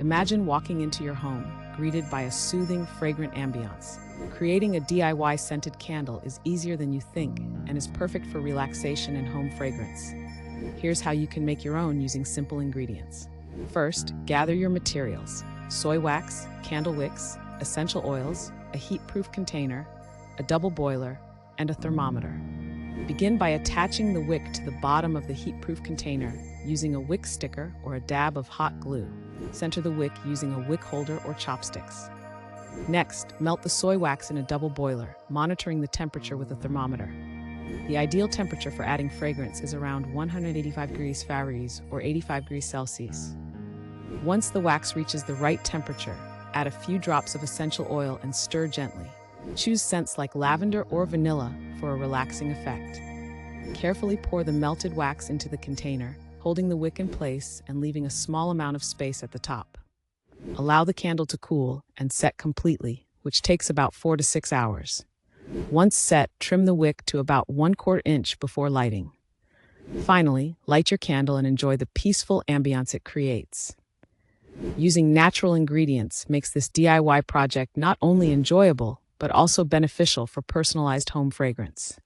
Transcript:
Imagine walking into your home, greeted by a soothing, fragrant ambiance. Creating a DIY scented candle is easier than you think and is perfect for relaxation and home fragrance. Here's how you can make your own using simple ingredients. First, gather your materials: soy wax, candle wicks, essential oils, a heat-proof container, a double boiler, and a thermometer. Begin by attaching the wick to the bottom of the heat-proof container using a wick sticker or a dab of hot glue. Center the wick using a wick holder or chopsticks. Next, melt the soy wax in a double boiler, monitoring the temperature with a thermometer. The ideal temperature for adding fragrance is around 185 degrees Fahrenheit or 85 degrees Celsius. Once the wax reaches the right temperature, add a few drops of essential oil and stir gently. Choose scents like lavender or vanilla for a relaxing effect. Carefully pour the melted wax into the container, holding the wick in place and leaving a small amount of space at the top. Allow the candle to cool and set completely, which takes about 4 to 6 hours. Once set, trim the wick to about 1/4 inch before lighting. Finally, light your candle and enjoy the peaceful ambiance it creates. Using natural ingredients makes this DIY project not only enjoyable, but also beneficial for personalized home fragrance.